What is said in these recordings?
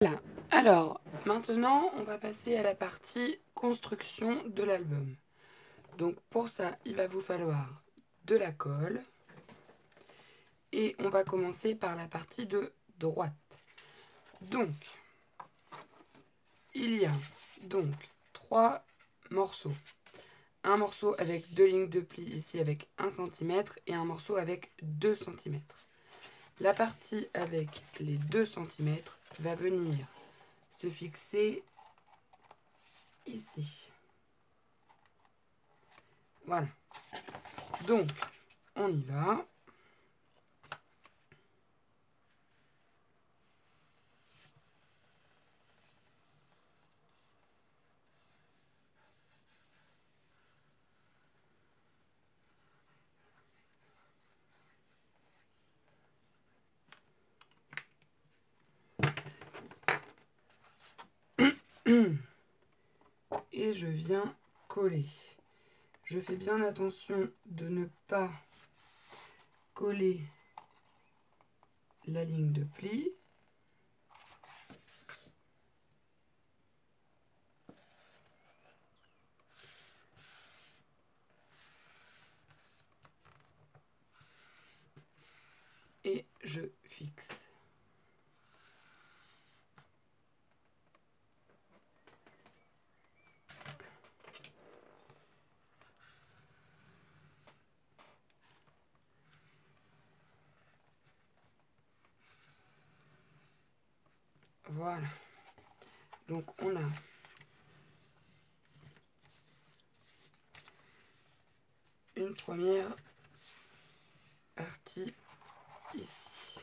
Voilà. Alors, maintenant, on va passer à la partie construction de l'album. Donc, pour ça, il va vous falloir de la colle. Et on va commencer par la partie de droite. Donc, il y a donc 3 morceaux. Un morceau avec 2 lignes de pli ici avec 1 cm et un morceau avec 2 cm. La partie avec les 2 cm va venir se fixer ici. Voilà. Donc, on y va. Et je viens coller. Je fais bien attention de ne pas coller la ligne de pli. Et je fixe. Voilà. Donc on a une première partie ici.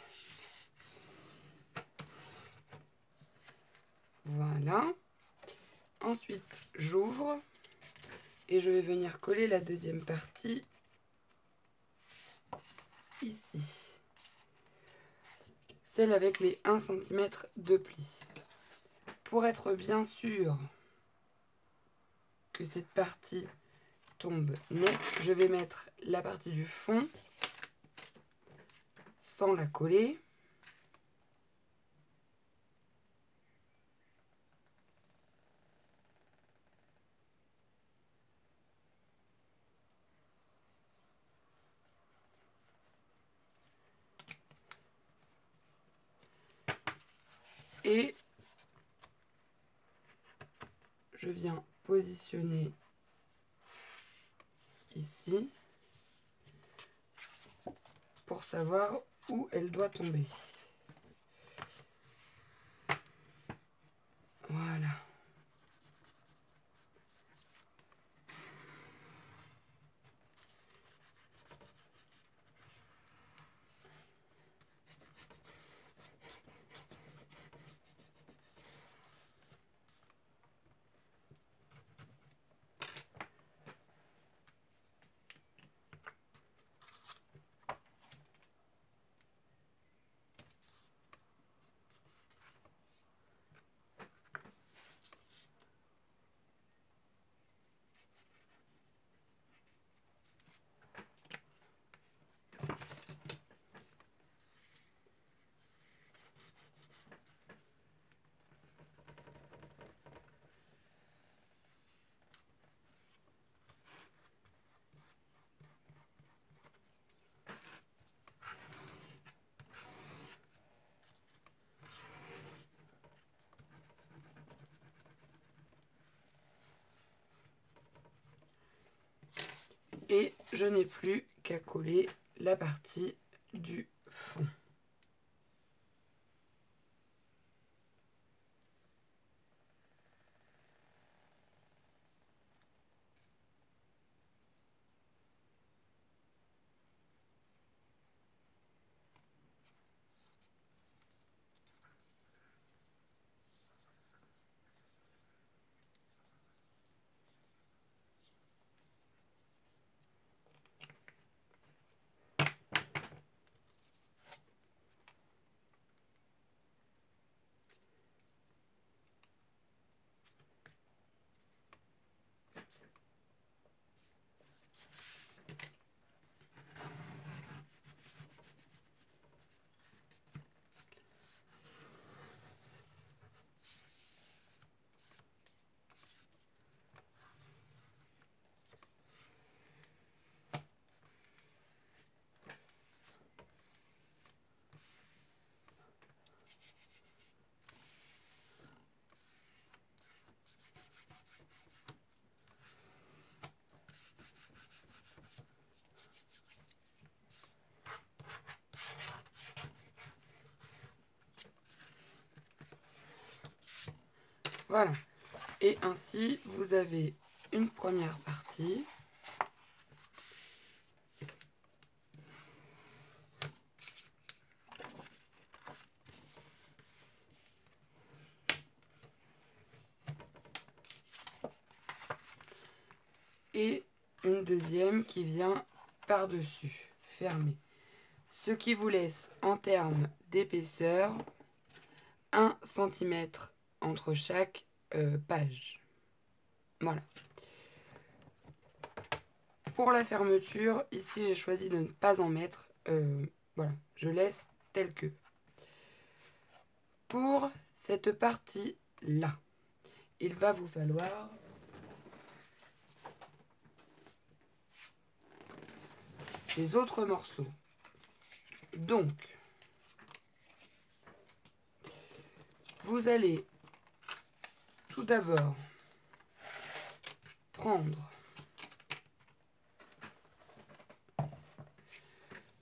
Voilà. Ensuite, j'ouvre et je vais venir coller la deuxième partie ici. Celle avec les 1 cm de pli. Pour être bien sûr que cette partie tombe nette, je vais mettre la partie du fond sans la coller. Et je viens positionner ici pour savoir où elle doit tomber. Voilà. Et je n'ai plus qu'à coller la partie du fond. Voilà. Et ainsi, vous avez une première partie. Et une deuxième qui vient par-dessus, fermée. Ce qui vous laisse en termes d'épaisseur 1 cm entre chaque page. Voilà. Pour la fermeture, ici j'ai choisi de ne pas en mettre. Voilà, je laisse tel que. Pour cette partie-là, il va vous falloir les autres morceaux. Donc, vous allez tout d'abord prendre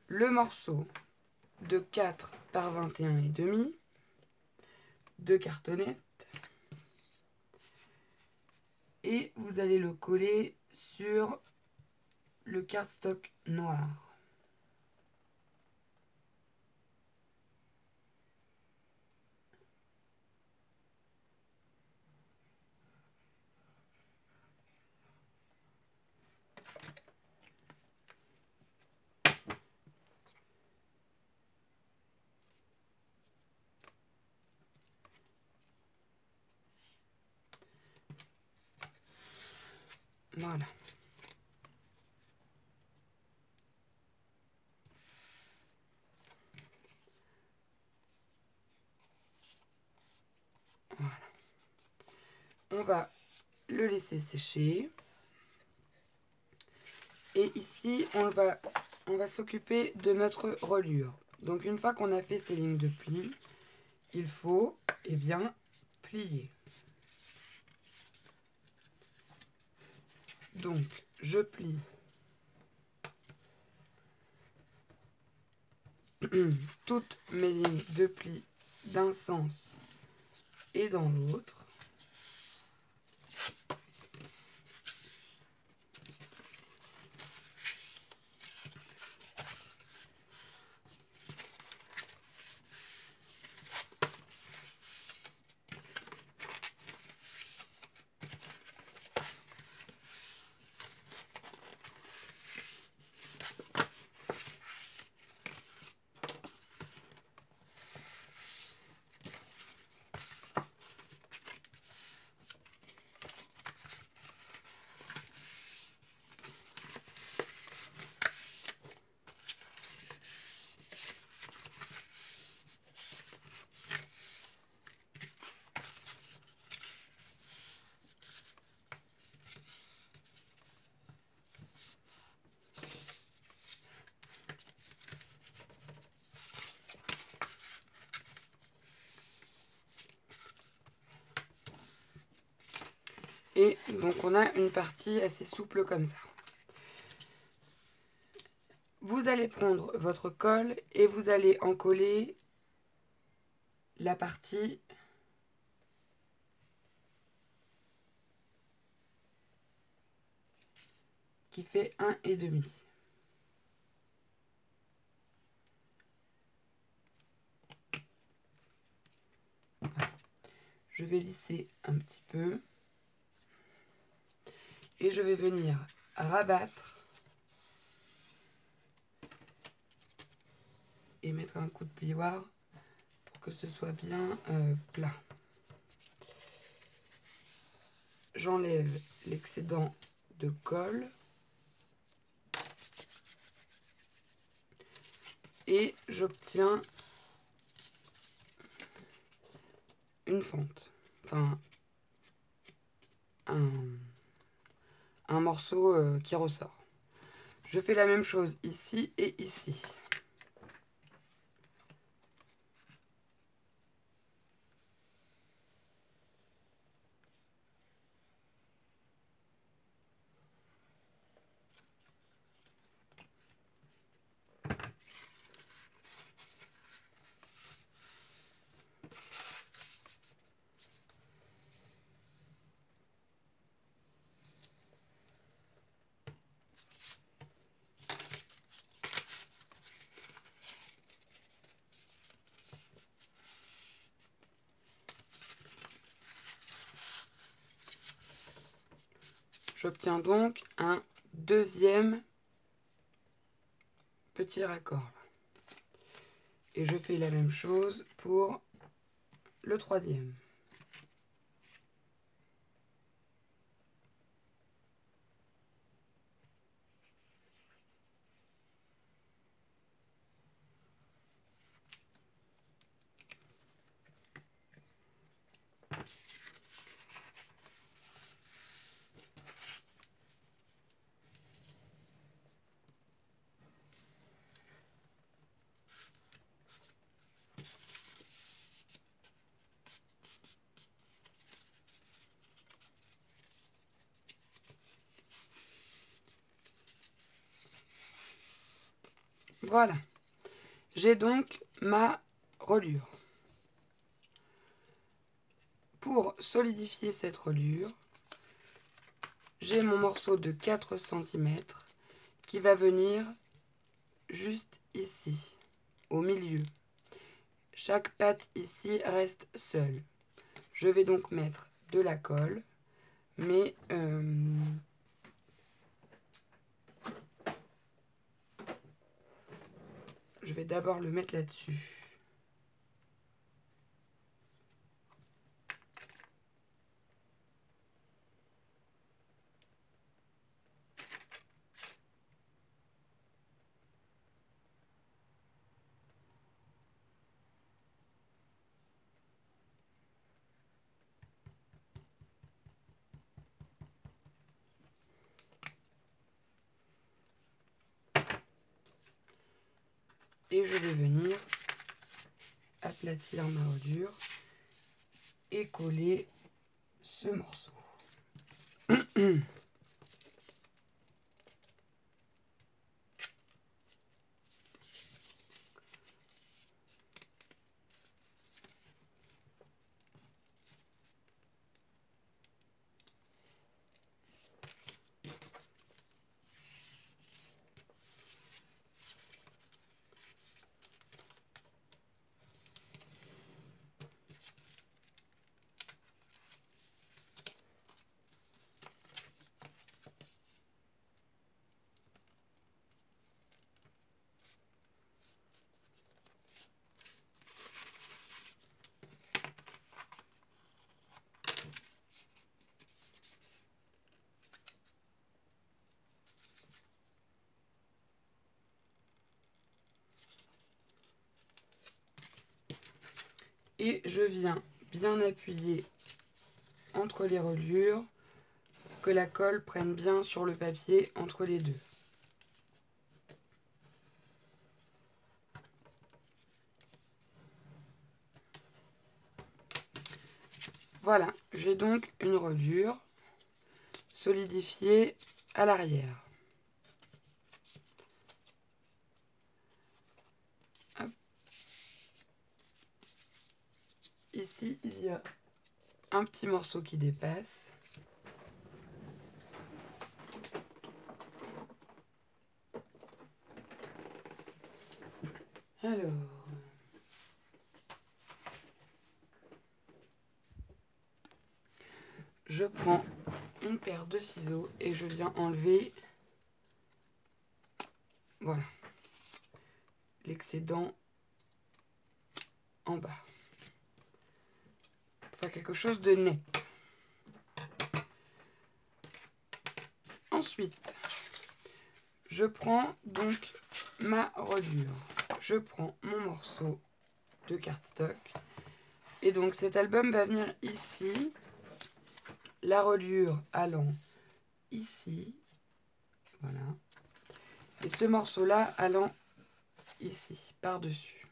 le morceau de 4 par 21,5 de cartonnette et vous allez le coller sur le cardstock noir. Voilà. Voilà. On va le laisser sécher. Et ici, on va s'occuper de notre reliure. Donc une fois qu'on a fait ces lignes de pli, il faut bien plier. Donc je plie toutes mes lignes de pli d'un sens et dans l'autre. Et donc on a une partie assez souple comme ça. Vous allez prendre votre colle et vous allez en coller la partie qui fait 1,5. Voilà. Je vais lisser un petit peu. Et je vais venir rabattre et mettre un coup de plioir pour que ce soit bien plat. J'enlève l'excédent de colle et j'obtiens une fente, enfin un morceau qui ressort. Je fais la même chose ici et ici. J'obtiens donc un deuxième petit raccord. Et je fais la même chose pour le troisième. Voilà, j'ai donc ma reliure. Pour solidifier cette reliure, j'ai mon morceau de 4 cm qui va venir juste ici, au milieu. Chaque patte ici reste seule. Je vais donc mettre de la colle, mais je vais d'abord le mettre là-dessus. Et je vais venir aplatir ma reliure et coller ce morceau. Et je viens bien appuyer entre les reliures, que la colle prenne bien sur le papier entre les deux. Voilà, j'ai donc une reliure solidifiée à l'arrière. Ici, il y a un petit morceau qui dépasse. Alors, je prends une paire de ciseaux et je viens enlever, voilà, l'excédent en bas. Pour faire quelque chose de net. Ensuite, je prends donc ma reliure. Je prends mon morceau de cardstock. Et donc cet album va venir ici. La reliure allant ici. Voilà. Et ce morceau-là allant ici, par-dessus.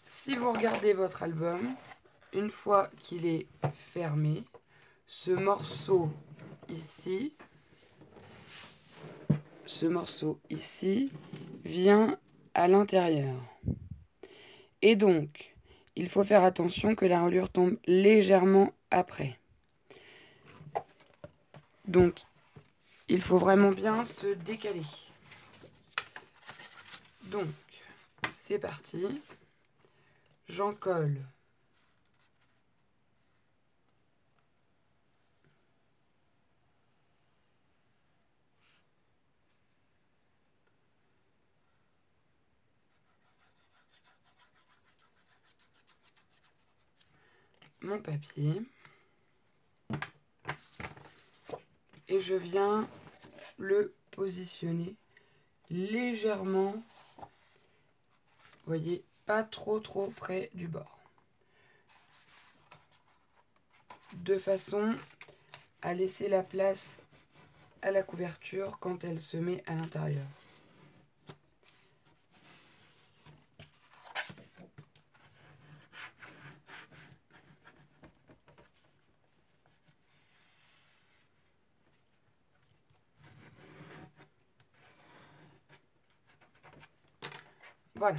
Si vous regardez votre album, une fois qu'il est fermé, ce morceau ici vient à l'intérieur. Et donc, il faut faire attention que la reliure tombe légèrement après. Donc, il faut vraiment bien se décaler. Donc, c'est parti. J'en colle mon papier et je viens le positionner légèrement, vous voyez, pas trop près du bord, de façon à laisser la place à la couverture quand elle se met à l'intérieur. Voilà.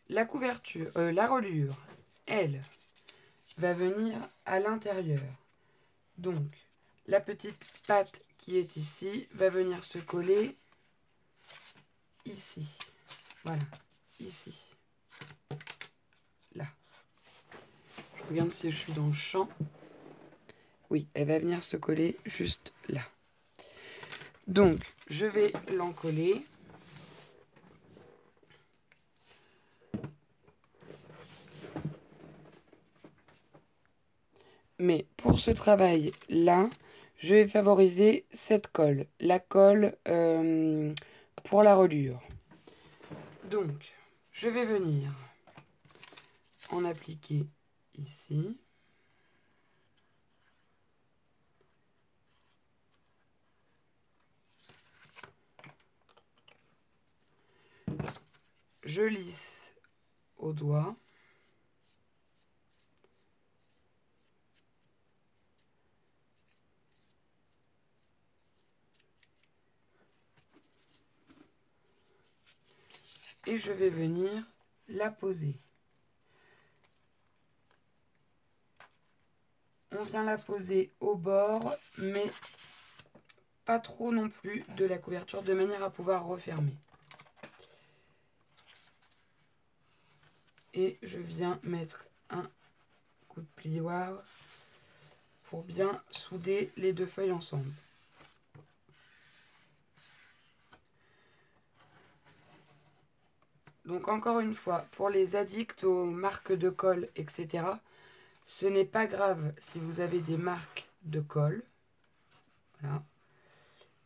La couverture, la reliure, elle, va venir à l'intérieur. Donc, la petite patte qui est ici va venir se coller ici. Voilà, ici. Là. Je regarde si je suis dans le champ. Oui, elle va venir se coller juste là. Donc, je vais l'encoller. Mais pour ce travail-là, je vais favoriser cette colle, la colle pour la reliure. Donc, je vais venir en appliquer ici. Je lisse au doigt. Et je vais venir la poser. On vient la poser au bord, mais pas trop non plus de la couverture, de manière à pouvoir refermer. Et je viens mettre un coup de plioir pour bien souder les deux feuilles ensemble. Donc encore une fois, pour les addicts aux marques de colle, etc., ce n'est pas grave si vous avez des marques de colle. Voilà.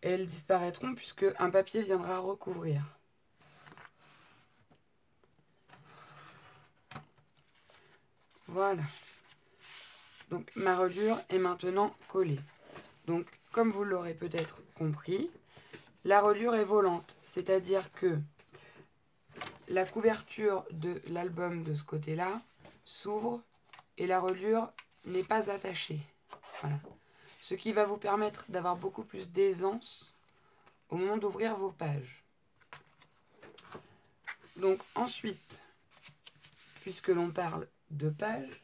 Elles disparaîtront puisque un papier viendra recouvrir. Voilà. Donc ma reliure est maintenant collée. Donc comme vous l'aurez peut-être compris, la reliure est volante. C'est-à-dire que la couverture de l'album de ce côté-là s'ouvre et la reliure n'est pas attachée. Voilà. Ce qui va vous permettre d'avoir beaucoup plus d'aisance au moment d'ouvrir vos pages. Donc ensuite, puisque l'on parle de pages,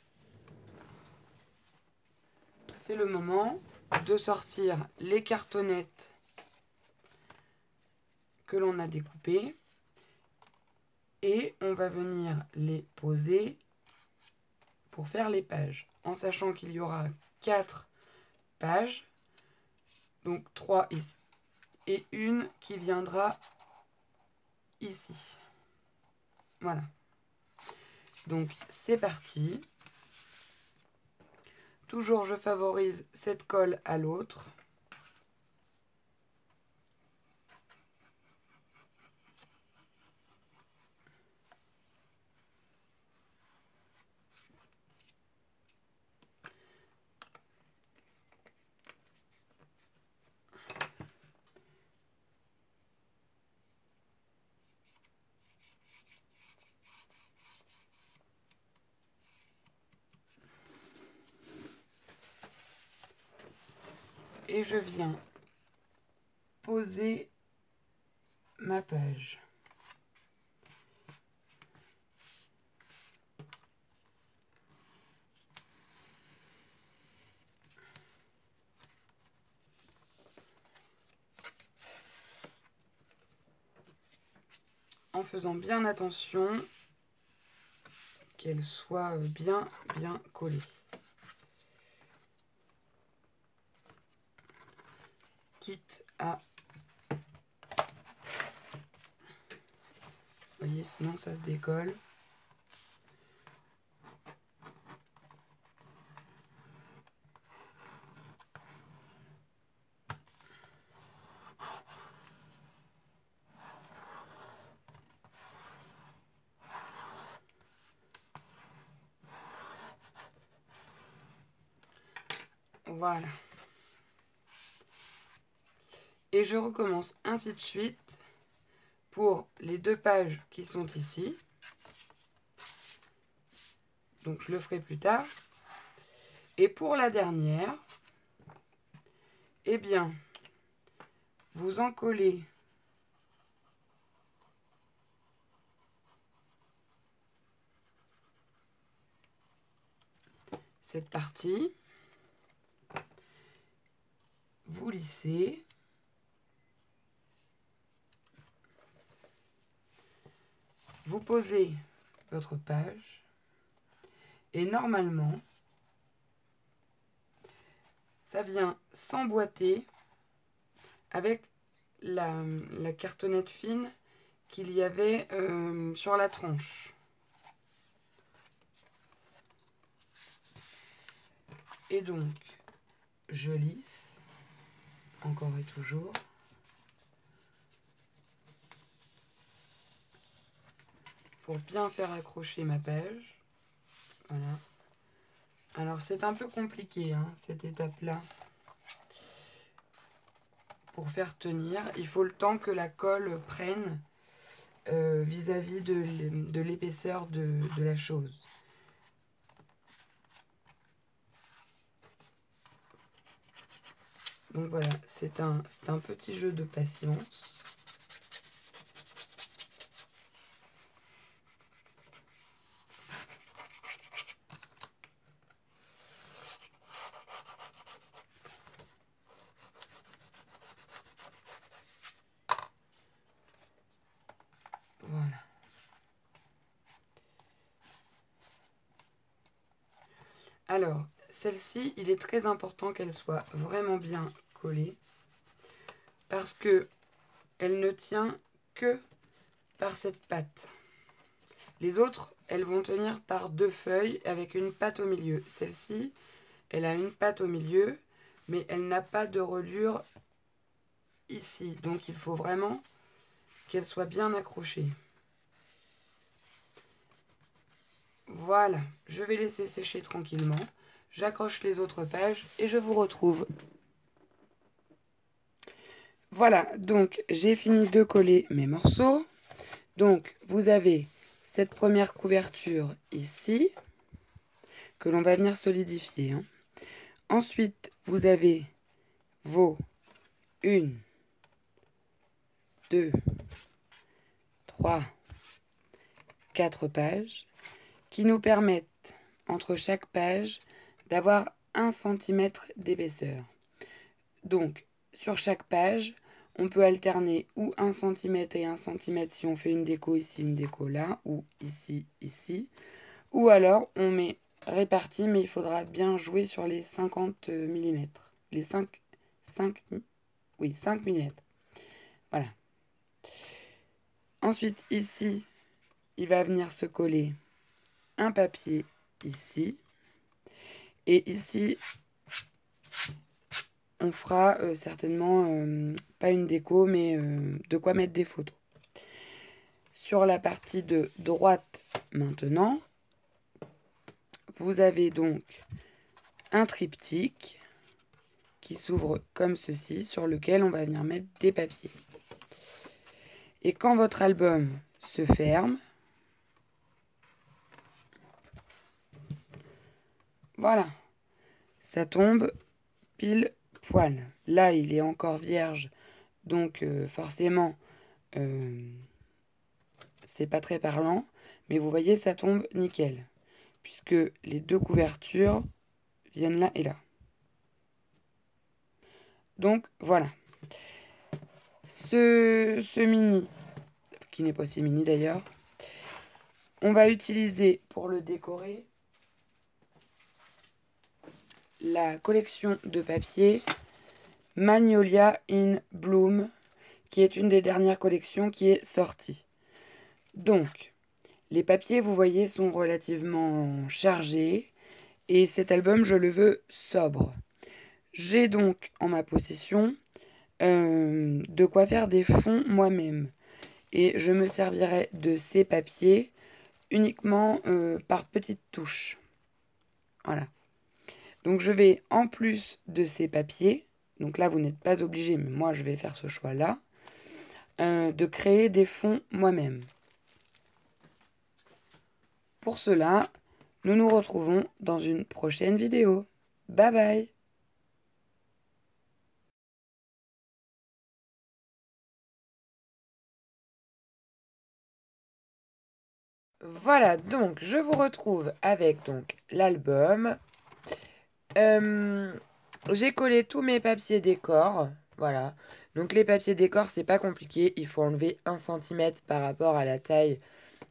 c'est le moment de sortir les cartonnettes que l'on a découpées et on va venir les poser pour faire les pages, en sachant qu'il y aura 4 pages, donc 3 ici, et une qui viendra ici. Voilà. Donc c'est parti. Toujours je favorise cette colle à l'autre. Et je viens poser ma page. En faisant bien attention qu'elle soit bien collée. Quitte à... Vous voyez, sinon ça se décolle. Voilà. Et je recommence ainsi de suite pour les 2 pages qui sont ici. Donc je le ferai plus tard. Et pour la dernière, eh bien, vous en collez cette partie, vous lissez, vous posez votre page et normalement, ça vient s'emboîter avec la cartonnette fine qu'il y avait sur la tranche. Et donc, je lisse, encore et toujours. Pour bien faire accrocher ma page. Voilà. Alors, c'est un peu compliqué, hein, cette étape-là. Pour faire tenir, il faut le temps que la colle prenne vis-à-vis de l'épaisseur de la chose. Donc voilà, c'est un petit jeu de patience. Voilà. Alors, celle-ci, il est très important qu'elle soit vraiment bien collée parce que elle ne tient que par cette patte. Les autres, elles vont tenir par 2 feuilles avec une patte au milieu. Celle-ci, elle a une patte au milieu, mais elle n'a pas de reliure ici. Donc, il faut vraiment qu'elle soit bien accrochée. Voilà, je vais laisser sécher tranquillement. J'accroche les autres pages et je vous retrouve. Voilà, donc j'ai fini de coller mes morceaux. Donc, vous avez cette première couverture ici, que l'on va venir solidifier. Hein. Ensuite, vous avez vos 1, 2, 3, 4 pages qui nous permettent, entre chaque page, d'avoir 1 cm d'épaisseur. Donc, sur chaque page, on peut alterner ou 1 cm et 1 cm si on fait une déco ici, une déco là, ou ici, ici. Ou alors, on met réparti, mais il faudra bien jouer sur les 50 mm. Les 5 mm. Voilà. Ensuite, ici, il va venir se coller un papier ici. Et ici, on fera certainement pas une déco, mais de quoi mettre des photos. Sur la partie de droite maintenant, vous avez donc un triptyque qui s'ouvre comme ceci, sur lequel on va venir mettre des papiers. Et quand votre album se ferme, voilà, ça tombe pile poil. Là, il est encore vierge, donc forcément, c'est pas très parlant, mais vous voyez, ça tombe nickel, puisque les 2 couvertures viennent là et là. Donc, voilà. Ce mini, qui n'est pas si mini d'ailleurs, on va utiliser pour le décorer la collection de papier Magnolia in Bloom, qui est une des dernières collections qui est sortie. Donc, les papiers, vous voyez, sont relativement chargés et cet album, je le veux sobre. J'ai donc en ma possession de quoi faire des fonds moi-même. Et je me servirai de ces papiers uniquement par petites touches. Voilà. Donc je vais, en plus de ces papiers, donc là vous n'êtes pas obligé, mais moi je vais faire ce choix-là, de créer des fonds moi-même. Pour cela, nous nous retrouvons dans une prochaine vidéo. Bye bye! Voilà, donc je vous retrouve avec donc l'album. J'ai collé tous mes papiers décor. Voilà. Donc les papiers décor, c'est pas compliqué. Il faut enlever 1 cm par rapport à la taille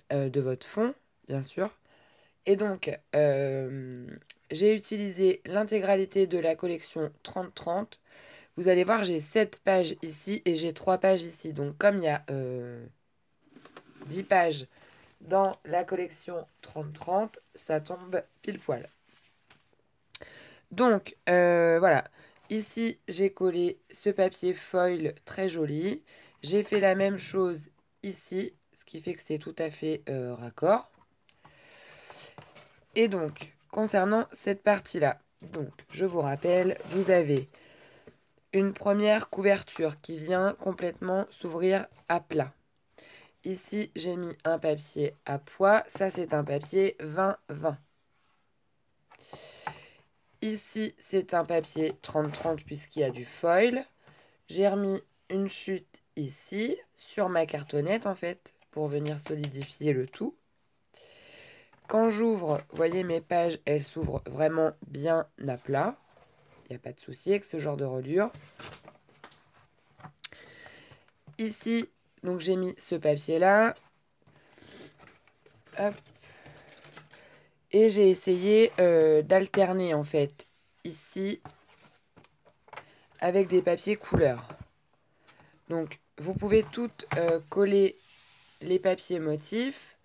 de votre fond, bien sûr. Et donc, j'ai utilisé l'intégralité de la collection 30-30. Vous allez voir, j'ai 7 pages ici et j'ai 3 pages ici. Donc comme il y a 10 pages dans la collection 30-30, ça tombe pile poil. Donc, voilà. Ici, j'ai collé ce papier foil très joli. J'ai fait la même chose ici, ce qui fait que c'est tout à fait raccord. Et donc, concernant cette partie-là, donc, je vous rappelle, vous avez une première couverture qui vient complètement s'ouvrir à plat. Ici, j'ai mis un papier à pois. Ça, c'est un papier 20-20. Ici, c'est un papier 30-30 puisqu'il y a du foil. J'ai remis une chute ici, sur ma cartonnette en fait, pour venir solidifier le tout. Quand j'ouvre, vous voyez mes pages, elles s'ouvrent vraiment bien à plat. Il n'y a pas de souci avec ce genre de reliure. Ici, donc j'ai mis ce papier-là. Hop. Et j'ai essayé d'alterner en fait ici avec des papiers couleur. Donc vous pouvez toutes coller les papiers motifs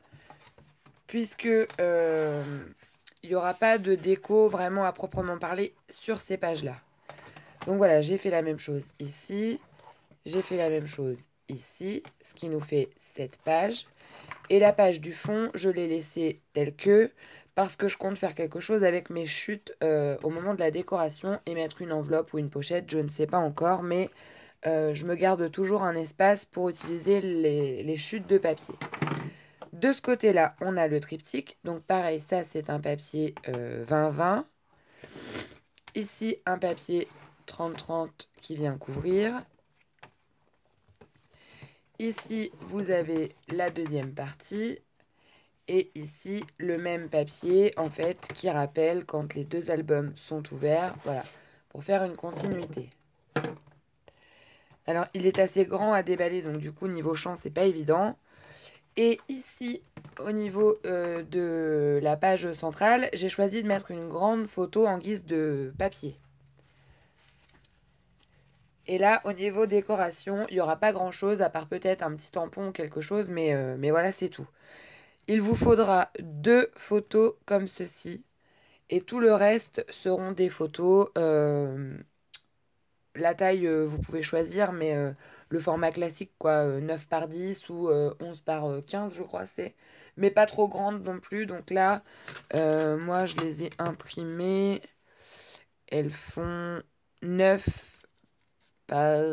puisque il n'y aura pas de déco vraiment à proprement parler sur ces pages-là. Donc voilà, j'ai fait la même chose ici, j'ai fait la même chose ici, ce qui nous fait 7 pages. Et la page du fond, je l'ai laissée telle que, parce que je compte faire quelque chose avec mes chutes au moment de la décoration et mettre une enveloppe ou une pochette, je ne sais pas encore, mais je me garde toujours un espace pour utiliser les chutes de papier. De ce côté-là, on a le triptyque. Donc pareil, ça c'est un papier 20-20. Ici, un papier 30-30 qui vient couvrir. Ici, vous avez la deuxième partie. Et ici, le même papier, en fait, qui rappelle quand les deux albums sont ouverts. Voilà, pour faire une continuité. Alors, il est assez grand à déballer, donc du coup, niveau champ, c'est pas évident. Et ici, au niveau de la page centrale, j'ai choisi de mettre une grande photo en guise de papier. Et là, au niveau décoration, il n'y aura pas grand-chose, à part peut-être un petit tampon ou quelque chose, mais voilà, c'est tout. Il vous faudra 2 photos comme ceci. Et tout le reste seront des photos. La taille, vous pouvez choisir, mais le format classique, quoi, 9 par 10 ou 11 par 15, je crois, c'est. Mais pas trop grande non plus. Donc là, moi, je les ai imprimées. Elles font 9 par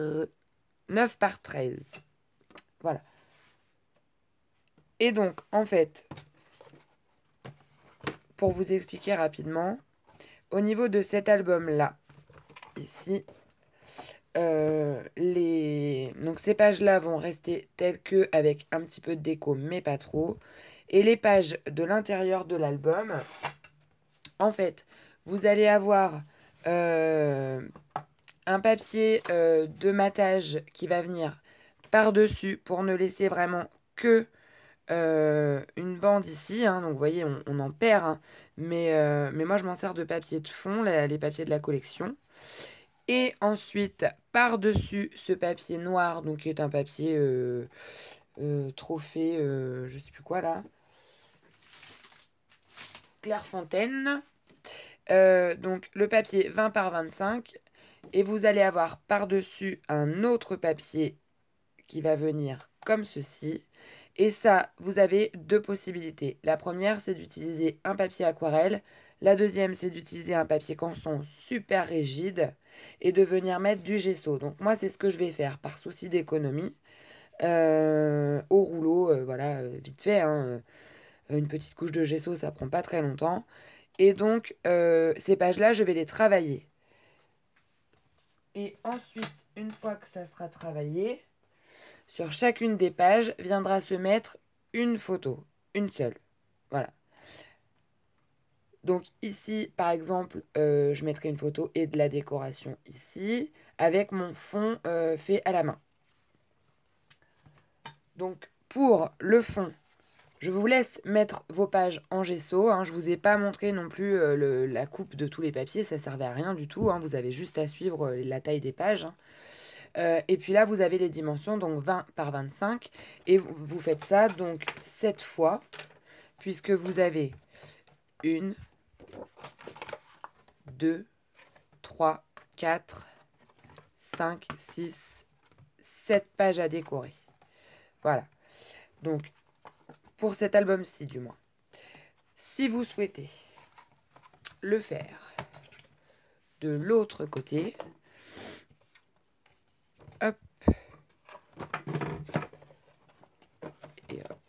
13. Voilà. Et donc, en fait, pour vous expliquer rapidement, au niveau de cet album-là, ici, donc ces pages-là vont rester telles que avec un petit peu de déco, mais pas trop. Et les pages de l'intérieur de l'album, en fait, vous allez avoir un papier de matage qui va venir par-dessus pour ne laisser vraiment que une bande ici. Hein. Donc vous voyez, on en perd. Hein. Mais moi, je m'en sers de papier de fond, les papiers de la collection. Et ensuite, par-dessus ce papier noir, donc qui est un papier trophée, je sais plus quoi là, Clairefontaine. Donc le papier 20 par 25. Et vous allez avoir par-dessus un autre papier qui va venir comme ceci. Et ça, vous avez deux possibilités. La première, c'est d'utiliser un papier aquarelle. La deuxième, c'est d'utiliser un papier canson super rigide et de venir mettre du gesso. Donc moi, c'est ce que je vais faire par souci d'économie. Au rouleau, voilà, vite fait. Hein, une petite couche de gesso, ça prend pas très longtemps. Et donc, ces pages-là, je vais les travailler. Et ensuite, une fois que ça sera travaillé, sur chacune des pages viendra se mettre une photo, une seule. Voilà. Donc ici, par exemple, je mettrai une photo et de la décoration ici, avec mon fond fait à la main. Donc pour le fond, je vous laisse mettre vos pages en gesso. Hein. Je ne vous ai pas montré non plus la coupe de tous les papiers, ça ne servait à rien du tout. Hein. Vous avez juste à suivre la taille des pages. Hein. Et puis là, vous avez les dimensions, donc 20 par 25. Et vous faites ça donc 7 fois, puisque vous avez 1, 2, 3, 4, 5, 6, 7 pages à décorer. Voilà. Donc, pour cet album-ci, du moins. Si vous souhaitez le faire de l'autre côté, hop, et hop.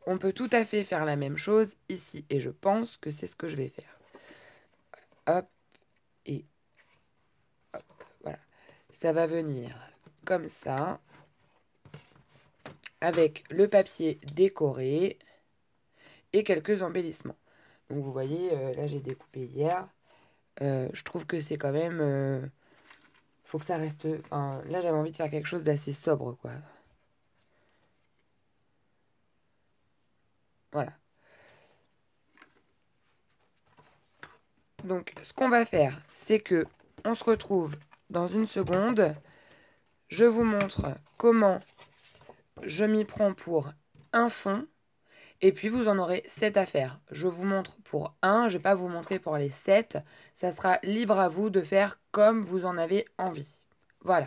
On peut tout à fait faire la même chose ici, et je pense que c'est ce que je vais faire. Hop, et hop, voilà. Ça va venir comme ça, avec le papier décoré et quelques embellissements. Donc vous voyez, là j'ai découpé hier. Je trouve que c'est quand même... faut que ça reste... Enfin, là j'avais envie de faire quelque chose d'assez sobre, quoi. Voilà. Donc ce qu'on va faire, c'est que on se retrouve dans une seconde. Je vous montre comment je m'y prends pour un fond. Et puis, vous en aurez 7 à faire. Je vous montre pour un, je ne vais pas vous montrer pour les 7. Ça sera libre à vous de faire comme vous en avez envie. Voilà.